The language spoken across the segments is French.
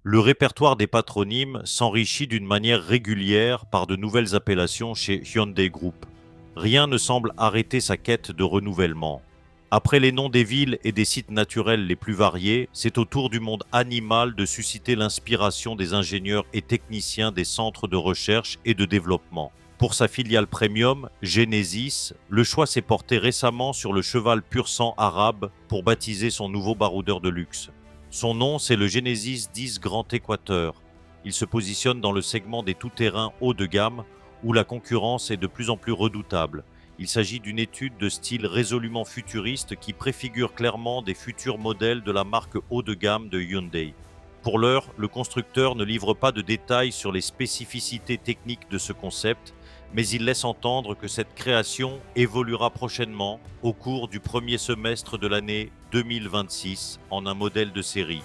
Le répertoire des patronymes s'enrichit d'une manière régulière par de nouvelles appellations chez Hyundai Group. Rien ne semble arrêter sa quête de renouvellement. Après les noms des villes et des sites naturels les plus variés, c'est au tour du monde animal de susciter l'inspiration des ingénieurs et techniciens des centres de recherche et de développement. Pour sa filiale premium, Genesis, le choix s'est porté récemment sur le cheval pur sang arabe pour baptiser son nouveau baroudeur de luxe. Son nom, c'est le Genesis 10 Grand Équateur. Il se positionne dans le segment des tout-terrains haut de gamme où la concurrence est de plus en plus redoutable. Il s'agit d'une étude de style résolument futuriste qui préfigure clairement des futurs modèles de la marque haut de gamme de Hyundai. Pour l'heure, le constructeur ne livre pas de détails sur les spécificités techniques de ce concept, mais il laisse entendre que cette création évoluera prochainement au cours du premier semestre de l'année 2026 en un modèle de série.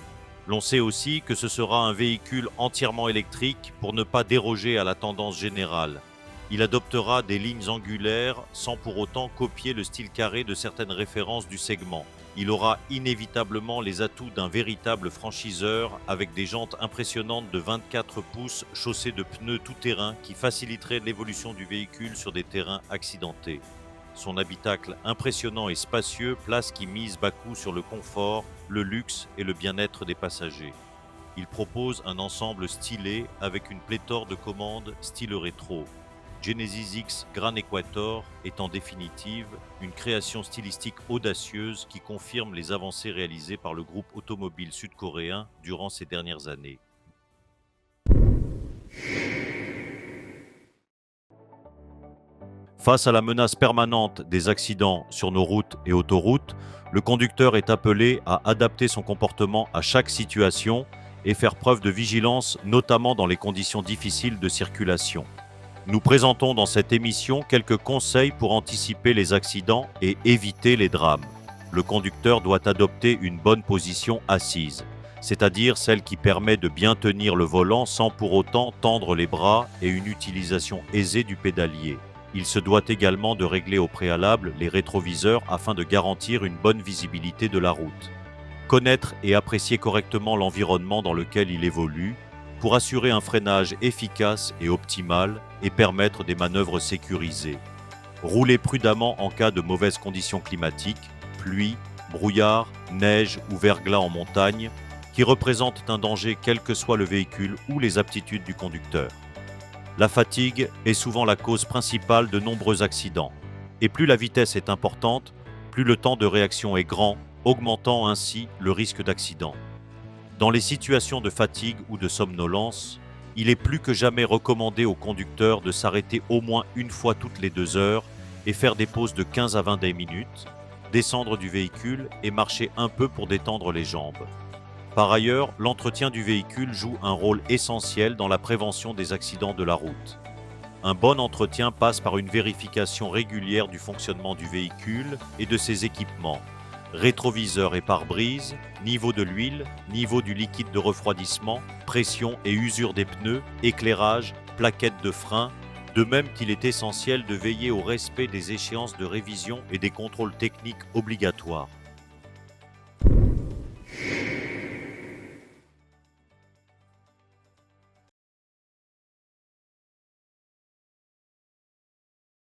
L'on sait aussi que ce sera un véhicule entièrement électrique pour ne pas déroger à la tendance générale. Il adoptera des lignes angulaires sans pour autant copier le style carré de certaines références du segment. Il aura inévitablement les atouts d'un véritable franchiseur avec des jantes impressionnantes de 24 pouces chaussées de pneus tout-terrain qui faciliteraient l'évolution du véhicule sur des terrains accidentés. Son habitacle impressionnant et spacieux place qui mise beaucoup sur le confort, le luxe et le bien-être des passagers. Il propose un ensemble stylé avec une pléthore de commandes style rétro. Genesis X Grand Equator est en définitive une création stylistique audacieuse qui confirme les avancées réalisées par le groupe automobile sud-coréen durant ces dernières années. Face à la menace permanente des accidents sur nos routes et autoroutes, le conducteur est appelé à adapter son comportement à chaque situation et faire preuve de vigilance, notamment dans les conditions difficiles de circulation. Nous présentons dans cette émission quelques conseils pour anticiper les accidents et éviter les drames. Le conducteur doit adopter une bonne position assise, c'est-à-dire celle qui permet de bien tenir le volant sans pour autant tendre les bras et une utilisation aisée du pédalier. Il se doit également de régler au préalable les rétroviseurs afin de garantir une bonne visibilité de la route. Connaître et apprécier correctement l'environnement dans lequel il évolue, pour assurer un freinage efficace et optimal et permettre des manœuvres sécurisées. Rouler prudemment en cas de mauvaises conditions climatiques, pluie, brouillard, neige ou verglas en montagne, qui représentent un danger quel que soit le véhicule ou les aptitudes du conducteur. La fatigue est souvent la cause principale de nombreux accidents. Et plus la vitesse est importante, plus le temps de réaction est grand, augmentant ainsi le risque d'accident. Dans les situations de fatigue ou de somnolence, il est plus que jamais recommandé aux conducteurs de s'arrêter au moins une fois toutes les 2 heures et faire des pauses de 15 à 20 minutes, descendre du véhicule et marcher un peu pour détendre les jambes. Par ailleurs, l'entretien du véhicule joue un rôle essentiel dans la prévention des accidents de la route. Un bon entretien passe par une vérification régulière du fonctionnement du véhicule et de ses équipements. Rétroviseur et pare-brise, niveau de l'huile, niveau du liquide de refroidissement, pression et usure des pneus, éclairage, plaquettes de frein, de même qu'il est essentiel de veiller au respect des échéances de révision et des contrôles techniques obligatoires.